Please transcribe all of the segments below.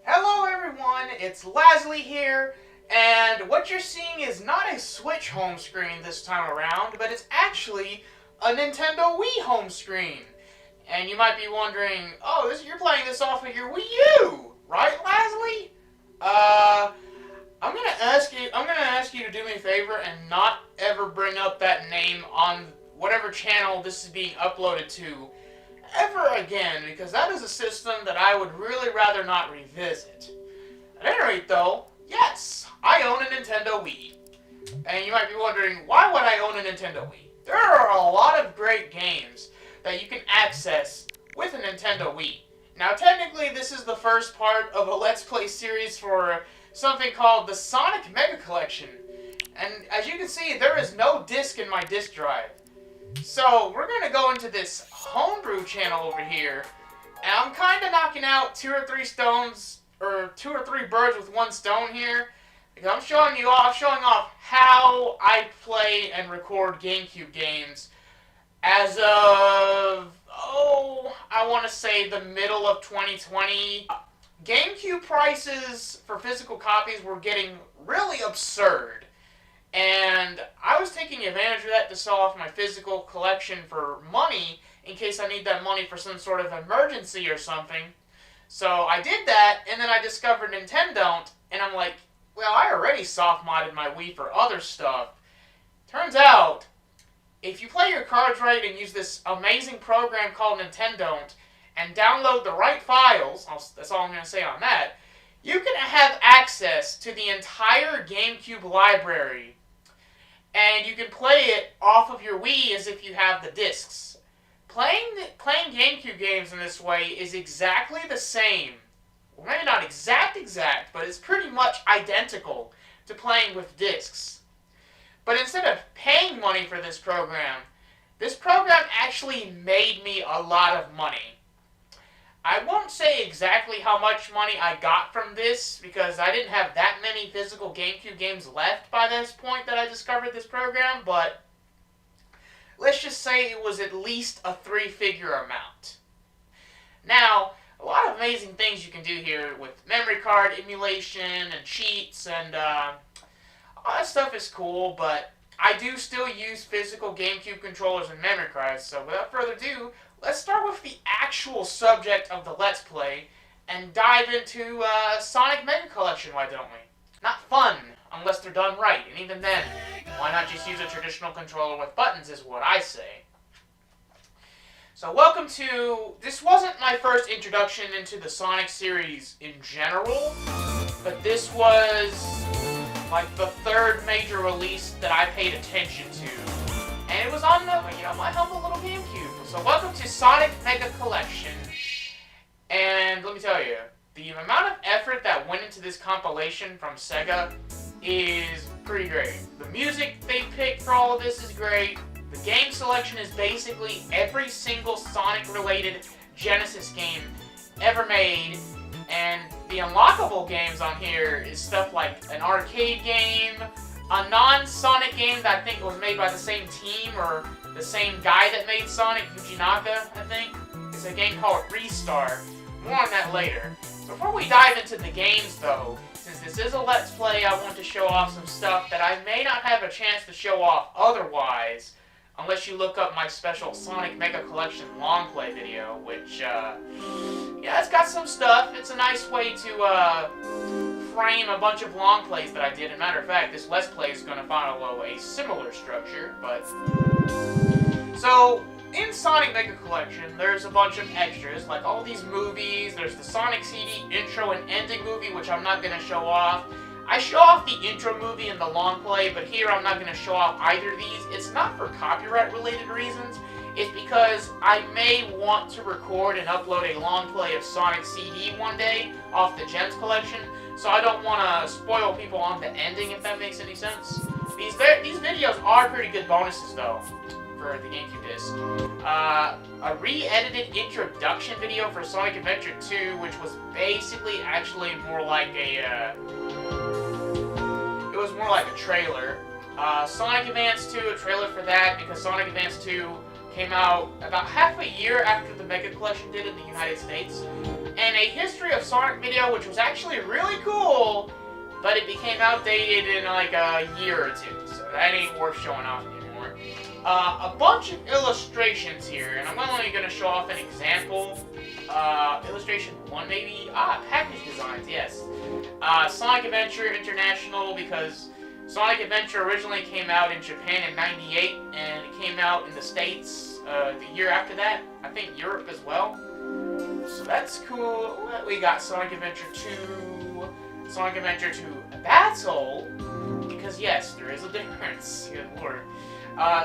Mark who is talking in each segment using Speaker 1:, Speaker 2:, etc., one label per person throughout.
Speaker 1: Hello everyone, it's Lasley here, and what you're seeing is not a Switch home screen this time around, but it's actually a Nintendo Wii home screen. And you might be wondering, oh, you're playing this off of your Wii U, right, Lasley? I'm gonna ask you to do me a favor and not ever bring up that name on whatever channel this is being uploaded to ever again, because that is a system that I would really rather not revisit. At any rate, though, yes, I own a Nintendo Wii. And you might be wondering, why would I own a Nintendo Wii? There are a lot of great games that you can access with a Nintendo Wii. Now, technically, this is the first part of a Let's Play series for something called the Sonic Mega Collection. And as you can see, there is no disc in my disc drive. So, we're going to go into this homebrew channel over here, and I'm kind of knocking out two or three birds with one stone here, because I'm showing off how I play and record GameCube games as of, I want to say the middle of 2020. GameCube prices for physical copies were getting really absurd. And I was taking advantage of that to sell off my physical collection for money in case I need that money for some sort of emergency or something. So I did that, and then I discovered Nintendo, and I'm like, well, I already soft-modded my Wii for other stuff. Turns out, if you play your cards right and use this amazing program called Nintendo and download the right files, that's all I'm going to say on that, you can have access to the entire GameCube library. And you can play it off of your Wii as if you have the discs. Playing GameCube games in this way is exactly the same. Well, maybe not exact, but it's pretty much identical to playing with discs. But instead of paying money for this program actually made me a lot of money. I won't say exactly how much money I got from this, because I didn't have that many physical GameCube games left by this point that I discovered this program, but let's just say it was at least a three-figure amount. Now, a lot of amazing things you can do here with memory card emulation and cheats, and all that stuff is cool, but I do still use physical GameCube controllers and memory cards, so without further ado, let's start with the actual subject of the Let's Play and dive into Sonic Mega Collection, why don't we? Not fun, unless they're done right, and even then, why not just use a traditional controller with buttons is what I say. So welcome to... This wasn't my first introduction into the Sonic series in general, but this was like the third major release that I paid attention to. And it was on the, my humble little GameCube. So welcome to Sonic Mega Collection. And let me tell you, the amount of effort that went into this compilation from Sega is pretty great. The music they picked for all of this is great. The game selection is basically every single Sonic-related Genesis game ever made. And the unlockable games on here is stuff like an arcade game, a non-Sonic game that I think was made by the same team or the same guy that made Sonic, Yuji Naka, I think. It's a game called Ristar. More on that later. Before we dive into the games, though, since this is a Let's Play, I want to show off some stuff that I may not have a chance to show off otherwise, unless you look up my special Sonic Mega Collection long play video, which, yeah, it's got some stuff. It's a nice way to, frame a bunch of long plays that I did. As a matter of fact, this Let's Play is going to follow a similar structure, but... So, in Sonic Mega Collection, there's a bunch of extras, like all these movies. There's the Sonic CD intro and ending movie, which I'm not going to show off. I show off the intro movie in the long play, but here I'm not going to show off either of these. It's not for copyright-related reasons. It's because I may want to record and upload a long play of Sonic CD one day off the Gems collection, so I don't want to spoil people on the ending, if that makes any sense. These videos are pretty good bonuses, though, for the GameCube disc. A re-edited introduction video for Sonic Adventure 2, which was basically actually more like a, it was more like a trailer. Sonic Advance 2, a trailer for that, because Sonic Advance 2 came out about half a year after the Mega Collection did in the United States. And and a History of Sonic video, which was actually really cool, but it became outdated in like a year or two, so that ain't worth showing off anymore. A bunch of illustrations here, and I'm only going to show off an example. Illustration 1 maybe? Package designs, yes. Sonic Adventure International, because Sonic Adventure originally came out in Japan in '98, and it came out in the States the year after that. I think Europe as well. So that's cool. We got Sonic Adventure 2, Sonic Adventure 2 Battle, because yes, there is a difference. Good lord.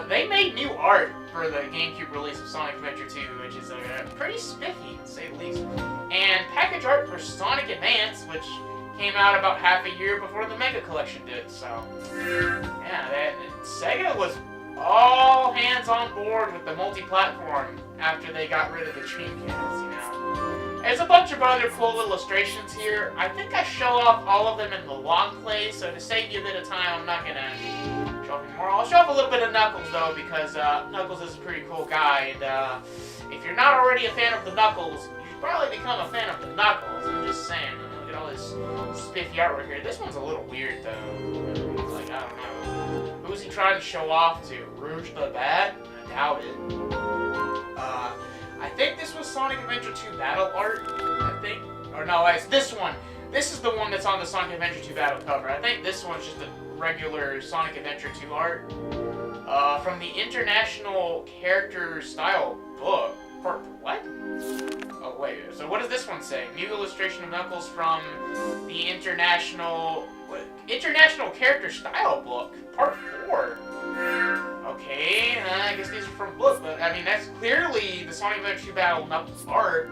Speaker 1: They made new art for the GameCube release of Sonic Adventure 2, which is pretty spiffy, to say the least. And package art for Sonic Advance, which came out about half a year before the Mega Collection did, so... Yeah, Sega was all hands on board with the multi-platform after they got rid of the Dreamcast, you know. There's a bunch of other cool illustrations here. I think I show off all of them in the long play, so to save you a bit of time, I'm not gonna show off anymore. I'll show off a little bit of Knuckles, though, because Knuckles is a pretty cool guy, and if you're not already a fan of the Knuckles, you should probably become a fan of the Knuckles. I'm just saying. Look at all this spiffy artwork here. This one's a little weird, though. Like, I don't know. Who's he trying to show off to? Rouge the Bat? I doubt it. I think this was Sonic Adventure 2 Battle art, I think. Or no, it's this one. This is the one that's on the Sonic Adventure 2 Battle cover. I think this one's just a regular Sonic Adventure 2 art. From the International Character Style book. What? Oh, wait. So what does this one say? New illustration of Knuckles from the International Character Style book. Part 4. Okay, I guess these are from book, but I mean, that's clearly the Sonic Adventure 2 Battle Knuckles art.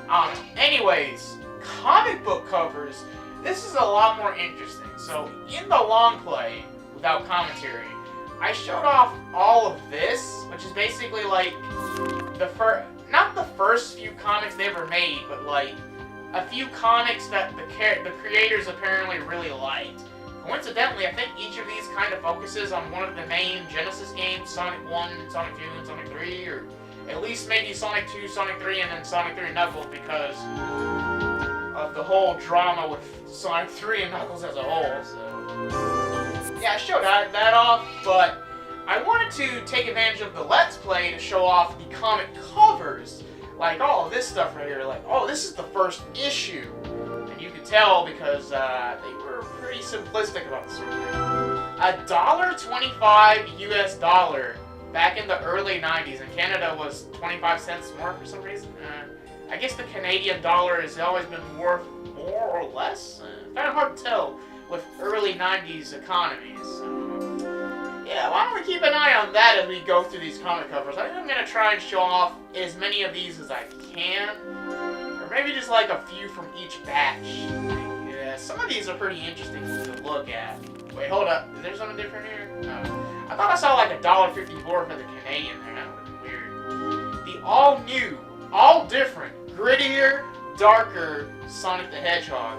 Speaker 1: I don't know. Anyways, comic book covers. This is a lot more interesting. So, in the long play, without commentary, I showed off all of this, which is basically like not the first few comics they ever made, but like a few comics that the creators apparently really liked. Coincidentally, I think each of these kind of focuses on one of the main Genesis games, Sonic 1, Sonic 2, and Sonic 3, or at least maybe Sonic 2, Sonic 3, and then Sonic 3 and Knuckles, because of the whole drama with Sonic 3 and Knuckles as a whole, so... Yeah, I showed that off, but I wanted to take advantage of the Let's Play to show off the comic covers. Like, all of this stuff right here, like, oh, this is the first issue. And you can tell because they were pretty simplistic about this sort of thing. $1.25 US dollar back in the early 90s, and Canada was 25 cents more for some reason. I guess the Canadian dollar has always been worth more or less. Kind of hard to tell with early 90s economies. Yeah, why don't we keep an eye on that as we go through these comic covers. I think I'm going to try and show off as many of these as I can. Or maybe just like a few from each batch. Yeah, some of these are pretty interesting to look at. Wait, hold up. Is there something different here? No. I thought I saw like $1.54 for the Canadian there. That would be weird. The all new, all different, grittier, darker Sonic the Hedgehog.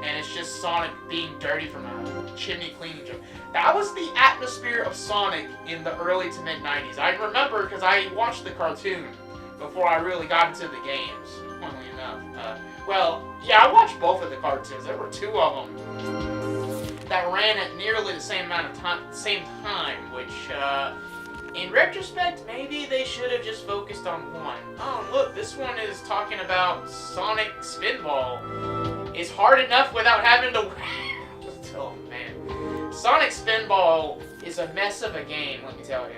Speaker 1: And it's just Sonic being dirty from a chimney cleaning job. That was the atmosphere of Sonic in the early to mid-90s. I remember because I watched the cartoon before I really got into the games, funnily enough. Well, yeah, I watched both of the cartoons. There were two of them that ran at nearly the same amount of time, which, in retrospect, maybe they should have just focused on one. Oh, look, this one is talking about Sonic Spinball. It's hard enough without having to... Oh, man. Sonic Spinball is a mess of a game, let me tell you.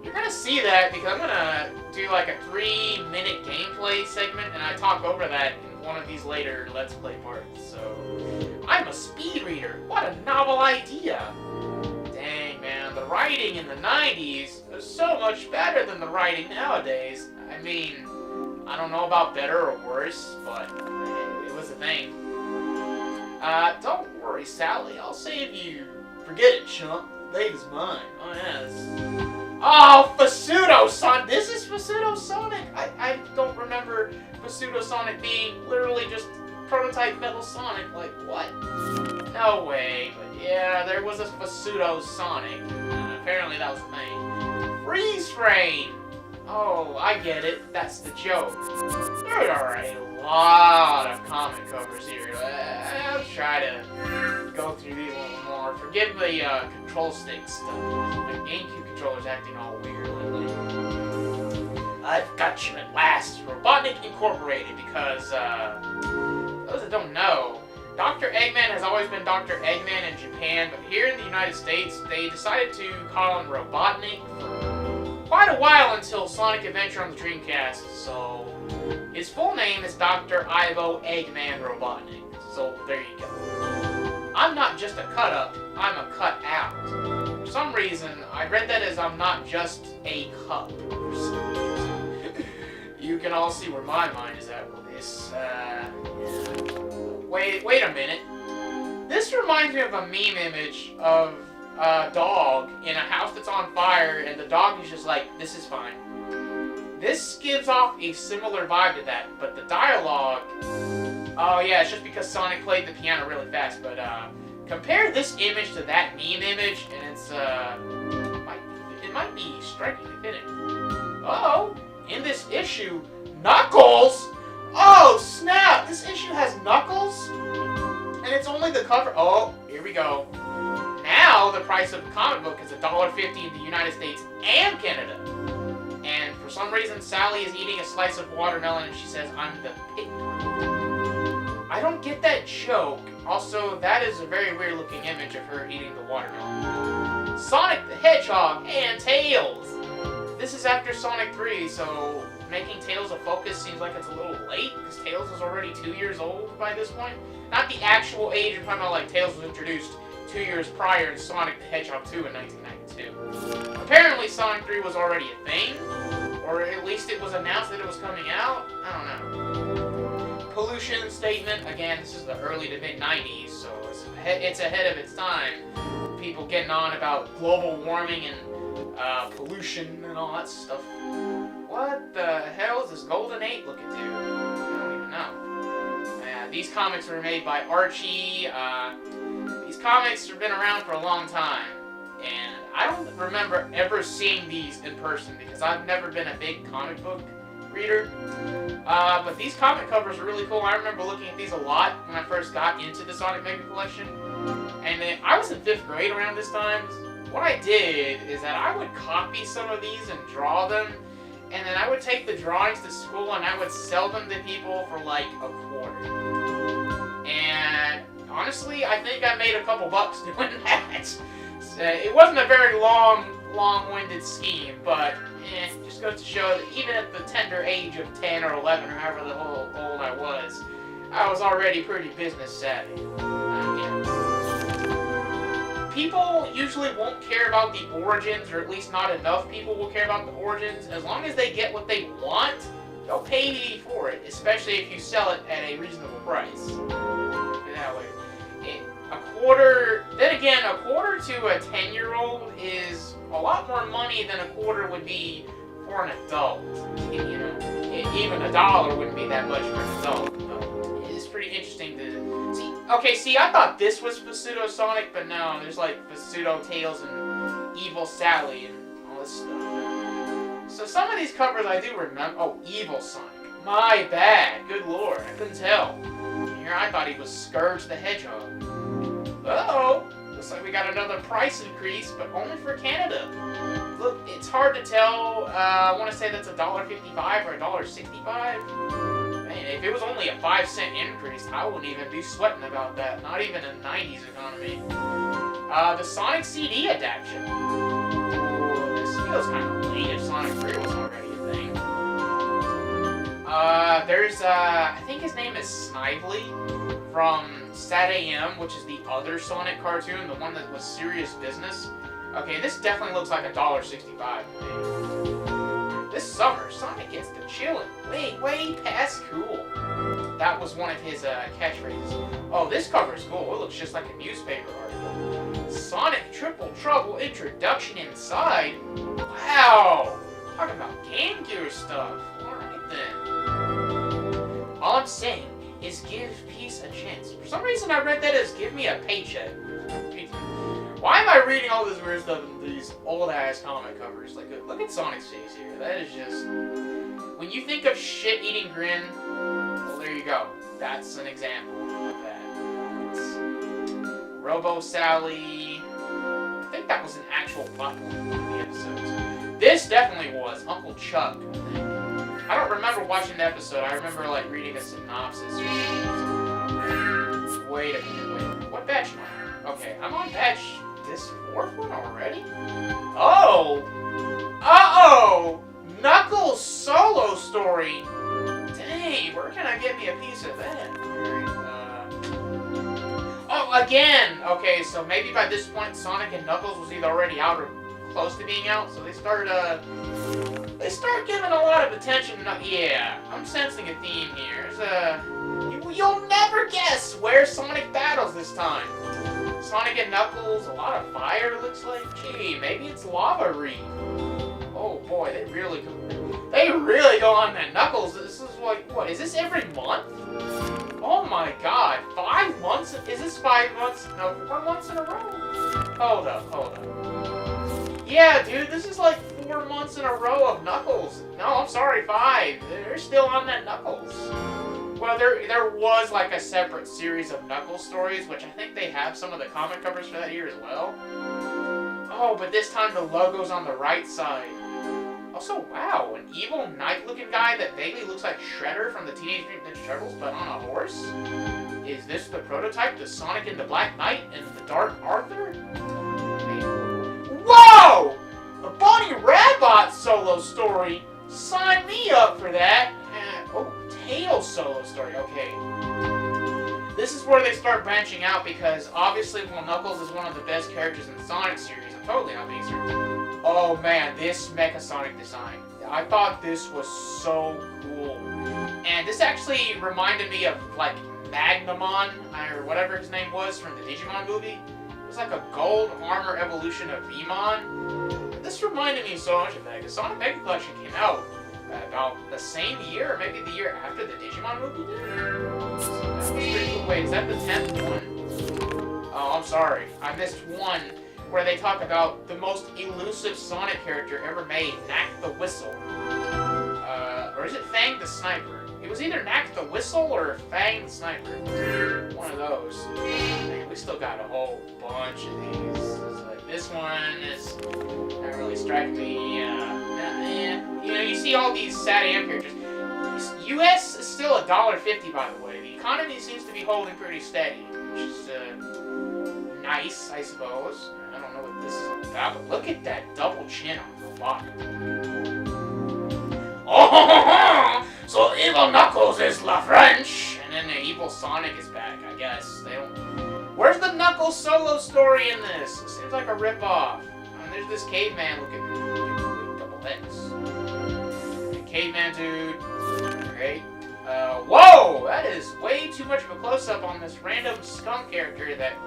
Speaker 1: You're gonna see that because I'm gonna do like a 3-minute gameplay segment, and I talk over that in one of these later Let's Play parts. So, I'm a speed reader. What a novel idea. Dang, man, the writing in the 90s was so much better than the writing nowadays. I mean, I don't know about better or worse, but it was a thing. Don't worry, Sally. I'll save you. Forget it, chump. The baby's mine. Oh, yes. Oh, Pseudo Sonic. This is Pseudo Sonic. I don't remember Pseudo Sonic being literally just prototype Metal Sonic. Like, what? No way. But yeah, there was a Pseudo Sonic. Apparently that was the thing. Freeze Frame. Oh, I get it. That's the joke. There are a lot of comic covers here. I'll try to go through these a little more. Forgive the control stick stuff. My GameCube controller's acting all weird lately. I've got you at last. Robotnik Incorporated, because, those that don't know, Dr. Eggman has always been Dr. Eggman in Japan, but here in the United States, they decided to call him Robotnik for quite a while until Sonic Adventure on the Dreamcast, so his full name is Dr. Ivo Eggman Robotnik, so there you go. I'm not just a cut-up, I'm a cut-out. For some reason, I read that as I'm not just a cup. You can all see where my mind is at with this. Wait a minute. This reminds me of a meme image of a dog in a house that's on fire, and the dog is just like, this is fine. This gives off a similar vibe to that, but the dialogue... Oh yeah, it's just because Sonic played the piano really fast, but compare this image to that meme image, and it's, it might be strikingly fitting. Uh-oh! In this issue, Knuckles? Oh, snap! This issue has Knuckles? And it's only the cover. Oh, here we go. Now, the price of the comic book is $1.50 in the United States and Canada. And for some reason, Sally is eating a slice of watermelon and she says, I'm the pig. I don't get that joke. Also, that is a very weird looking image of her eating the watermelon. Sonic the Hedgehog and Tails. This is after Sonic 3, so making Tails a focus seems like it's a little late, because Tails is already 2 years old by this point. Not the actual age, I'm talking about like Tails was introduced 2 years prior in Sonic the Hedgehog 2 in 1992. Apparently Sonic 3 was already a thing, or at least it was announced that it was coming out. I don't know. Pollution statement, again, this is the early to mid-90s, so it's ahead of its time. People getting on about global warming and pollution and all that stuff. What the hell is this Golden 8 looking to? I don't even know. These comics were made by Archie. These comics have been around for a long time. And I don't remember ever seeing these in person because I've never been a big comic book reader. But these comic covers are really cool. I remember looking at these a lot when I first got into the Sonic Mega Collection. And then I was in 5th grade around this time. What I did is that I would copy some of these and draw them, and then I would take the drawings to school and I would sell them to people for like a quarter. And honestly, I think I made a couple bucks doing that. So it wasn't a very long-winded scheme, but just goes to show that even at the tender age of 10 or 11 or however the whole old I was already pretty business savvy. People usually won't care about the origins, or at least not enough people will care about the origins. As long as they get what they want, they'll pay for it, especially if you sell it at a reasonable price. That way. A quarter to a 10-year-old is a lot more money than a quarter would be for an adult. You know, even $1 wouldn't be that much for an adult. It's pretty interesting to see. Okay, see, I thought this was Pseudo Sonic, but no, there's like Pseudo Tails and Evil Sally and all this stuff. So some of these covers I do remember. Oh, Evil Sonic. My bad. Good lord, I couldn't tell. Here I thought he was Scourge the Hedgehog. Uh-oh. Looks like we got another price increase, but only for Canada. Look, it's hard to tell. I want to say that's $1.55 or $1.65. Man, if it was only a 5-cent increase, I wouldn't even be sweating about that. Not even in 90s economy. The Sonic CD adaptation. Ooh, this feels kind of late if Sonic 3 was already a thing. There's, I think his name is Snively from Sat AM, which is the other Sonic cartoon, the one that was serious business. Okay, this definitely looks like $1.65 to me. This summer, Sonic gets to chillin'. Way past cool. That was one of his catchphrases. Oh, this cover is cool. It looks just like a newspaper article. Sonic Triple Trouble introduction inside. Wow! Talking about Game Gear stuff. Alright then. All I'm saying is give peace a chance. For some reason I read that as give me a paycheck. Why am I reading all this weird stuff in these old-ass comic covers? Like, look at Sonic's face here. That is just... When you think of shit-eating grin, well, there you go. That's an example of that. Robo Sally... I think that was an actual plot point in the episodes. This definitely was. Uncle Chuck, I think. I don't remember watching the episode. I remember, like, reading a synopsis or something. Wait a minute, what batch am I on? Okay, I'm on batch... this fourth one already? Oh! Uh-oh! Knuckles' solo story! Dang, where can I get me a piece of that? Oh, again! Okay, so maybe by this point Sonic and Knuckles was either already out or close to being out, so they start giving a lot of attention to... Yeah, I'm sensing a theme here. You'll never guess where Sonic battles this time. Sonic and Knuckles, a lot of fire, looks like. Gee, maybe it's Lava Reef. Oh boy, they really go on that. Knuckles, this is like, what, is this every month? Oh my god, 5 months? Is this 5 months? No, 4 months in a row? Hold up. Yeah, dude, this is like 4 months in a row of Knuckles. No, I'm sorry, 5. They're still on that Knuckles. Well, there was like a separate series of Knuckles stories, which I think they have some of the comic covers for that here as well. Oh, but this time the logo's on the right side. Also, wow, an evil knight-looking guy that vaguely looks like Shredder from the Teenage Mutant Ninja Turtles, but on a horse? Is this the prototype to Sonic and the Black Knight and the Dark Arthur? Whoa! A Bonnie Rabot solo story? Sign me up for that! Oh, Tails solo story, okay. This is where they start branching out because obviously while Knuckles is one of the best characters in the Sonic series, I'm totally not being serious. Oh man, this Mecha Sonic design. I thought this was so cool. And this actually reminded me of like Magnamon, or whatever his name was from the Digimon movie. It was like a gold armor evolution of Vmon. This reminded me so much of that because Sonic Mega Collection came out about the same year, or maybe the year after the Digimon movie did. So that was pretty cool. Wait, is that the 10th one? Oh, I'm sorry. I missed one where they talk about the most elusive Sonic character ever made, Knack the Whistle. Or is it Fang the Sniper? It was either Knack the Whistle or Fang the Sniper. One of those. Man, we still got a whole bunch of these. It's like, this one is not really striking me. You know, you see all these Sad Am characters. US is still $1.50, by the way. The economy seems to be holding pretty steady, which is nice, I suppose. I don't know what this is about, but look at that double chin on the bottom. Oh, so evil Knuckles is La French, and then the evil Sonic is back, I guess. They don't... Where's the Knuckles solo story in this? It seems like a ripoff. There's this caveman looking... Double X. Caveman dude. Great. Whoa! That is way too much of a close-up on this random skunk character that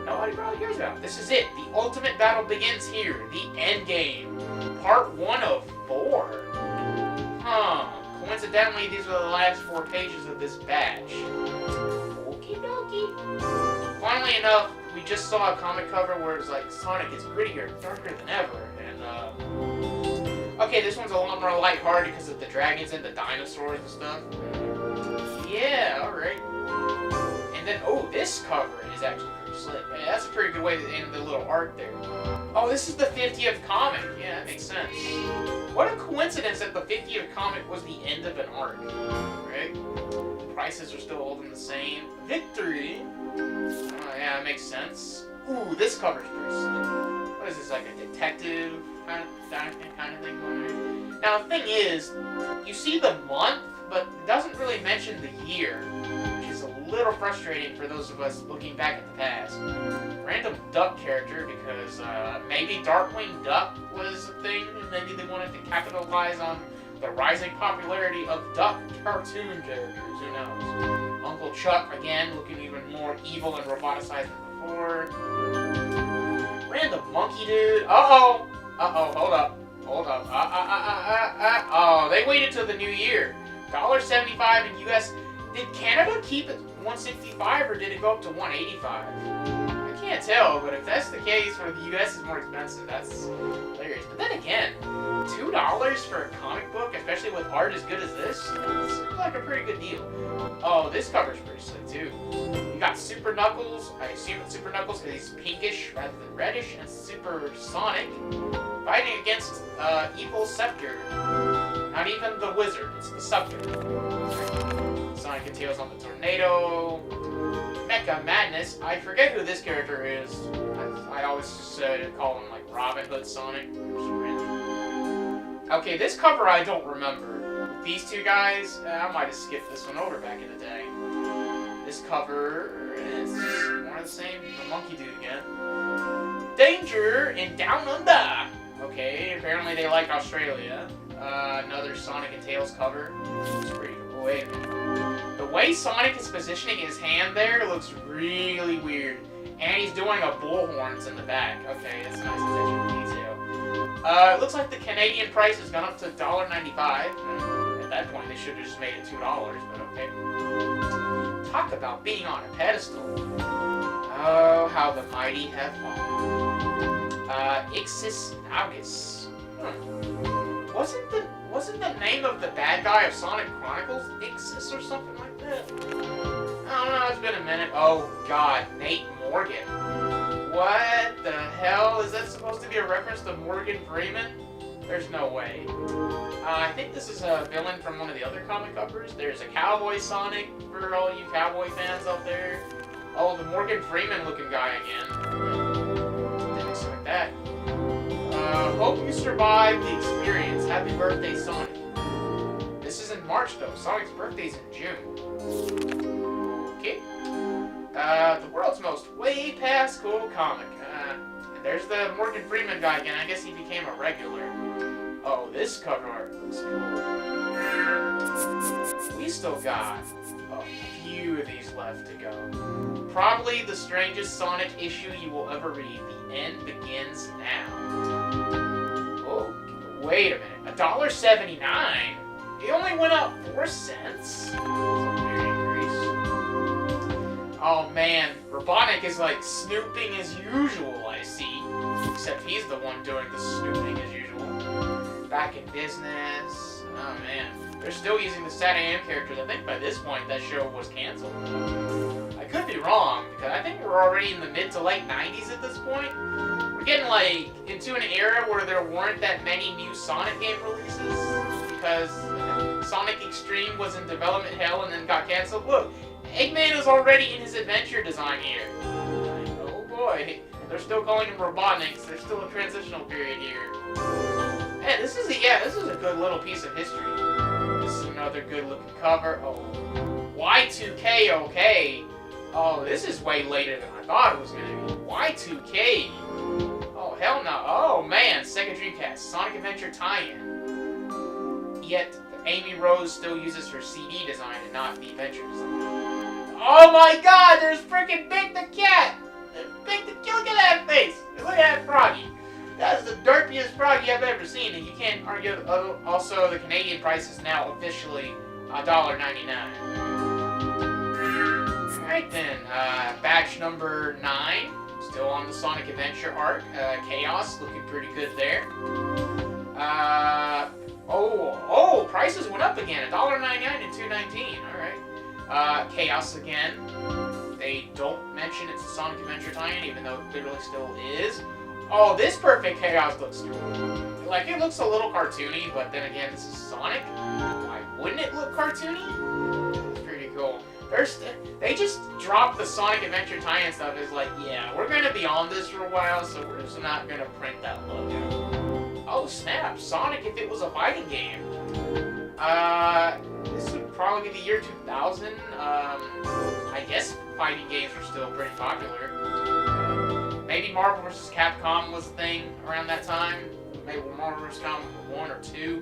Speaker 1: nobody probably cares about. This is it. The ultimate battle begins here. The end game. Part 1 of 4. Huh. Coincidentally, these are the last 4 pages of this batch. Okie dokie. Funnily enough, we just saw a comic cover where it's like Sonic is grittier, darker than ever, and okay, this one's a lot more lighthearted because of the dragons and the dinosaurs and stuff. Yeah, alright. And then, oh, this cover is actually pretty slick. Yeah, that's a pretty good way to end the little art there. Oh, this is the 50th comic. Yeah, that makes sense. What a coincidence that the 50th comic was the end of an arc, right? Prices are still holding the same. Victory! Oh, yeah, that makes sense. Ooh, this cover's pretty slick. What is this, like a detective kind of thing going on? Now, the thing is, you see the month, but it doesn't really mention the year, which is a little frustrating for those of us looking back at the past. Random duck character, because maybe Darkwing Duck was a thing, and maybe they wanted to capitalize on the rising popularity of duck cartoon characters, who knows. Uncle Chuck, again, looking even more evil and roboticized than before. Random monkey dude. Uh-oh, hold up. Oh, they waited till the new year. $1.75 in US. Did Canada keep it $1.65 or did it go up to $1.85? I can't tell, but if that's the case, where the US is more expensive, that's hilarious. But then again, $2 for a comic book, especially with art as good as this, seems like a pretty good deal. Oh, this cover's pretty slick too. You got Super Knuckles. I assume it's Super Knuckles because he's pinkish rather than reddish, and Super Sonic fighting against Evil Scepter. Not even the wizard, it's the Scepter. Sonic and Tails on the Tornado. Mecha Madness. I forget who this character is. I always just call him like Robin Hood Sonic. Okay, this cover I don't remember. These two guys, I might have skipped this one over back in the day. This cover is more of the same. The monkey dude again. Danger in Down Under. Okay, apparently they like Australia. Another Sonic and Tails cover. It's pretty cool. Wait a minute. The way Sonic is positioning his hand there looks really weird. And he's doing a bullhorns in the back. Okay, that's a nice attention to detail. It looks like the Canadian price has gone up to $1.95. At that point, they should have just made it $2, but okay. Talk about being on a pedestal. Oh, how the mighty have fallen. Ixis Naugus. Wasn't the name of the bad guy of Sonic Chronicles Ixis or something like that? I don't know, it's been a minute. Oh god, Nate Morgan. What the hell? Is that supposed to be a reference to Morgan Freeman? There's no way. I think this is a villain from one of the other comic covers. There's a Cowboy Sonic for all you cowboy fans out there. Oh, the Morgan Freeman looking guy again. Didn't expect that. Hope you survive the experience. Happy birthday, Sonic. This is in March, though. Sonic's birthday's in June. Okay. The world's most way past cool comic. And there's the Morgan Freeman guy again. I guess he became a regular. Oh, this cover art looks cool. We still got a few of these left to go. Probably the strangest Sonic issue you will ever read. The end begins now. Oh, wait a minute. $1.79? It only went up 4 cents? That's a weird increase. Oh man, Robotnik is like snooping as usual, I see. Except he's the one doing the snooping as usual. Back in business. Oh man. They're still using the Sat AM characters. I think by this point that show was canceled. I could be wrong, because I think we're already in the mid to late 90s at this point. We're getting like into an era where there weren't that many new Sonic game releases. Because Sonic Extreme was in development hell and then got canceled. Look, Eggman is already in his adventure design here. Oh boy. They're still calling him Robotnik, so there's still a transitional period here. Man, this is a good little piece of history. This is another good looking cover. Oh, Y2K, okay. Oh, this is way later than I thought it was gonna be. Y2K. Oh, hell no. Oh man, Sega Dreamcast, Sonic Adventure tie-in. Yet, Amy Rose still uses her CD design and not the Adventure design. Oh my god, there's freaking Big the Cat! Look at that face! Look at that froggy! That is the derpiest froggy I've ever seen, and you can't argue. Also, the Canadian price is now officially $1.99. Alright then, batch number 9, still on the Sonic Adventure arc. Chaos, looking pretty good there. Prices went up again, $1.99 and $2.19, alright. Chaos again. They don't mention it's a Sonic Adventure tie-in, even though it clearly still is. Oh, this Perfect Chaos looks cool. Like, it looks a little cartoony, but then again, this is Sonic. Why wouldn't it look cartoony? It's pretty cool. They just dropped the Sonic Adventure tie-in stuff. It's like, yeah, we're gonna be on this for a while, so we're just not gonna print that logo. Oh, snap. Sonic if it was a fighting game. This would probably be the year 2000. I guess fighting games were still pretty popular. Maybe Marvel vs. Capcom was a thing around that time. Maybe Marvel vs. Capcom 1 or 2.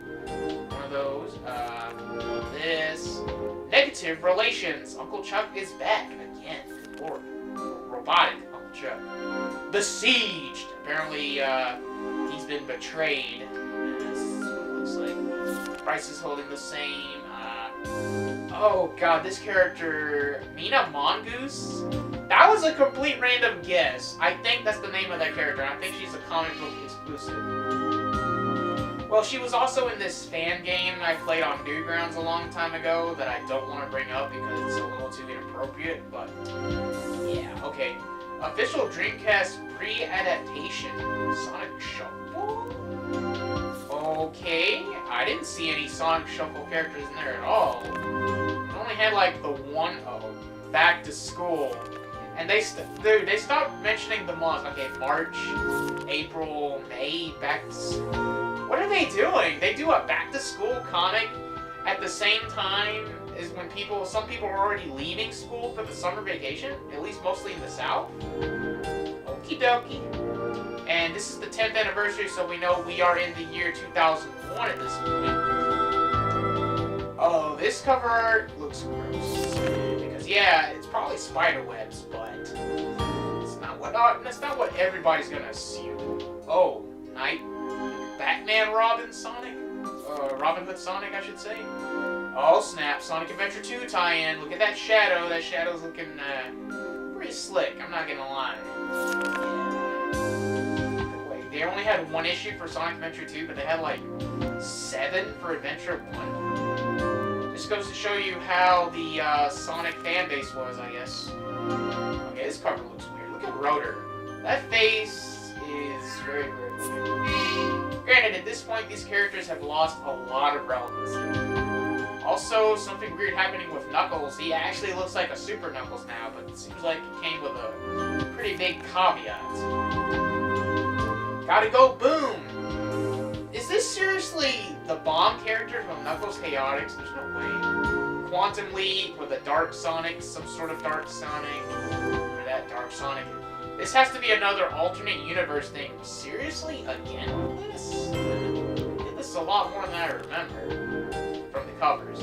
Speaker 1: One of those. This. Negative Relations. Uncle Chuck is back again. Good lord. Robotic Uncle Chuck. Besieged. Apparently, he's been betrayed. That's what it looks like. Price is holding the same. Oh god, this character, Mina Mongoose? That was a complete random guess. I think that's the name of that character. I think she's a comic book exclusive. Well, she was also in this fan game I played on Newgrounds a long time ago that I don't want to bring up because it's a little too inappropriate, but yeah, okay. Official Dreamcast pre-adaptation, Sonic Shuffle? Okay, I didn't see any Sonic Shuffle characters in there at all. It only had like the one, Back to School. And they stopped mentioning the months. Okay, March, April, May, Back to School. What are they doing? They do a Back to School comic at the same time as when some people are already leaving school for the summer vacation, at least mostly in the South. Okie dokie. And this is the 10th anniversary, so we know we are in the year 2001 at this point. Oh, this cover art looks gross. Because yeah, it's probably spider webs, but that's not what everybody's gonna assume. Oh, Batman Robin Sonic? Robin Hood Sonic, I should say. Oh snap, Sonic Adventure 2 tie-in. Look at that shadow. That shadow's looking pretty slick, I'm not gonna lie. Wait, they only had one issue for Sonic Adventure 2, but they had like 7 for Adventure 1. This goes to show you how the Sonic fan base was, I guess. Okay, this cover looks weird. Look at Rotor. That face is very, very weird. Granted, at this point, these characters have lost a lot of relevancy. Also, something weird happening with Knuckles. He actually looks like a Super Knuckles now, but it seems like it came with a pretty big caveat. Gotta go Boom! Is this seriously the bomb character from Knuckles Chaotix? There's no way. Quantum Leap with a Dark Sonic, some sort of Dark Sonic, or that Dark Sonic. This has to be another alternate universe thing. Seriously? Again with this? I did this a lot more than I remember from the covers.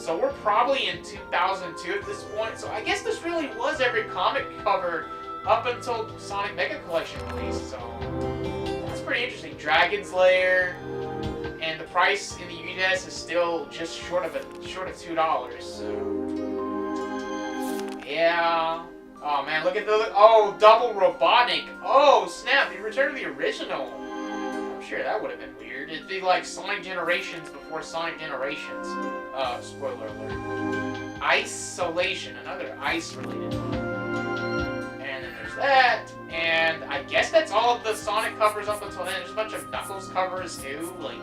Speaker 1: So we're probably in 2002 at this point, so I guess this really was every comic cover up until Sonic Mega Collection released, so that's pretty interesting. Dragon's Lair, and the price in the US is still just short of $2, so yeah. Oh man, look at Double Robotnik. Oh snap, the return of the original. I'm sure that would have been weird. It'd be like Sonic Generations before Sonic Generations. Spoiler alert. Isolation, another ice related one. And then there's that. And I guess that's all of the Sonic covers up until then. There's a bunch of Knuckles covers too. Like,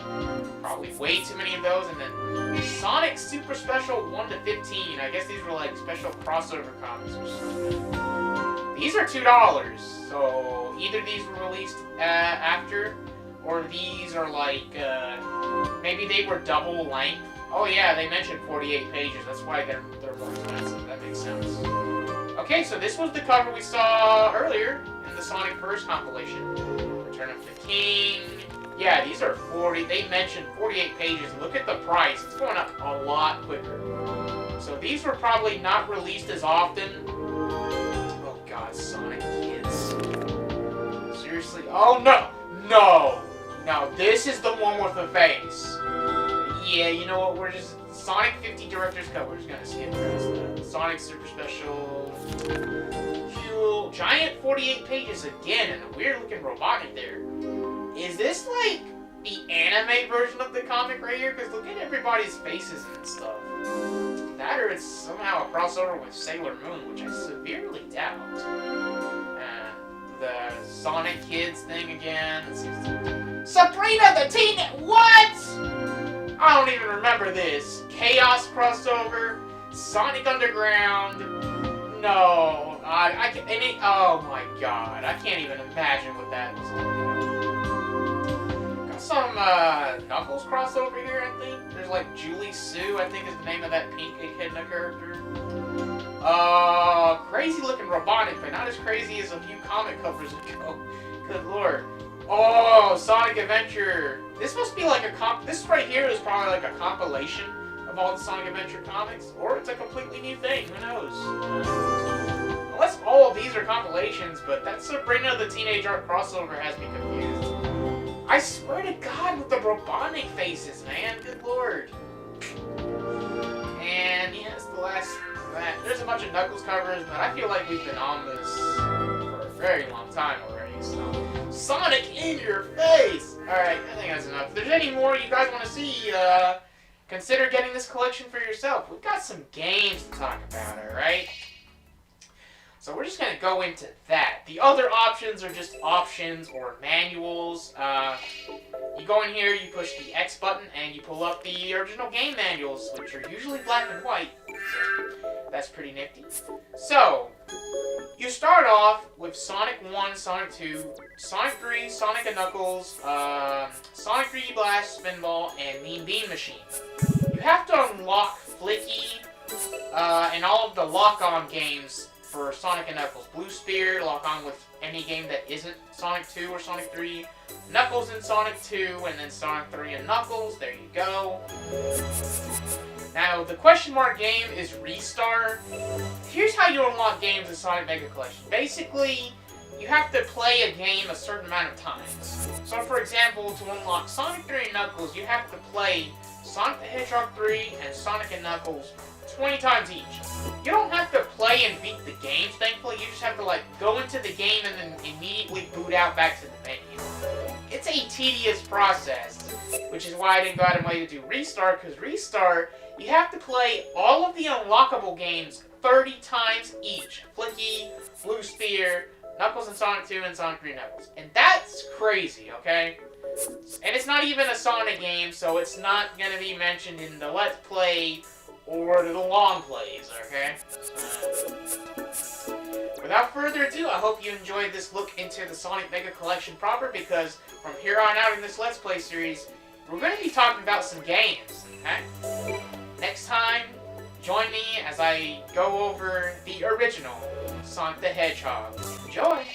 Speaker 1: probably way too many of those. And then Sonic Super Special 1 to 15. I guess these were like special crossover comics or something. These are $2. So either these were released after, or these are like, maybe they were double length. Oh yeah, they mentioned 48 pages. That's why they're more expensive. That makes sense. Okay, so this was the cover we saw earlier in the Sonic Burst compilation. Return of the King. Yeah, these are 40. They mentioned 48 pages. Look at the price. It's going up a lot quicker. So these were probably not released as often. Oh god, Sonic Kids. Seriously? Oh no! No! No, this is the one with the face. Yeah, you know what? We're just... Sonic 50 Director's Cut. We're just gonna skip past that. Sonic Super Special... Cool. Giant 48 pages again, and a weird looking Robotnik there. Is this like the anime version of the comic right here? Because look at everybody's faces and stuff. That or it's somehow a crossover with Sailor Moon, which I severely doubt. The Sonic Kids thing again. Sabrina the Teen... What?! I don't even remember this. Chaos crossover. Sonic Underground. No. I can't... oh my god. I can't even imagine what that was like. Got some Knuckles crossover here, I think. There's like Julie Sue, I think is the name of that pink echidna character. Crazy looking Robotnik, but not as crazy as a few comic covers ago. Good lord. Oh, Sonic Adventure. This must be like a this right here is probably like a compilation of all the Sonic Adventure comics, or it's a completely new thing, who knows? Unless all of these are compilations, but that Sabrina the Teenage Art crossover has me confused. I swear to God with the Robotnik faces, man, good lord. And And yeah, it's the last that. There's a bunch of Knuckles covers, but I feel like we've been on this for a very long time already, so... Sonic in your face! Alright, I think that's enough. If there's any more you guys want to see, consider getting this collection for yourself. We've got some games to talk about, alright? So we're just going to go into that. The other options are just options or manuals. You go in here, you push the X button, and you pull up the original game manuals, which are usually black and white. So that's pretty nifty. So, you start off with Sonic 1, Sonic 2, Sonic 3, Sonic and Knuckles, Sonic 3D Blast, Spinball, and Mean Bean Machine. You have to unlock Flicky, and all of the lock-on games for Sonic and Knuckles. Blue Spear, lock on with any game that isn't Sonic 2 or Sonic 3. Knuckles in Sonic 2, and then Sonic 3 and Knuckles. There you go. Now, the question mark game is Restar. Here's how you unlock games in Sonic Mega Collection. Basically, you have to play a game a certain amount of times. So, for example, to unlock Sonic 3 and Knuckles, you have to play Sonic the Hedgehog 3 and Sonic and Knuckles 20 times each. You don't have to play and beat the games, thankfully. You just have to, like, go into the game and then immediately boot out back to the menu. It's a tedious process, which is why I didn't go out of my way to do Restart, because Restart, you have to play all of the unlockable games 30 times each. Flicky, Blue Spear, Knuckles and Sonic 2, and Sonic 3 Knuckles. And that's crazy, okay? And it's not even a Sonic game, so it's not going to be mentioned in the Let's Play or the long plays, okay? Without further ado, I hope you enjoyed this look into the Sonic Mega Collection proper, because from here on out in this Let's Play series, we're going to be talking about some games, okay? Next time, join me as I go over the original Sonic the Hedgehog. Enjoy!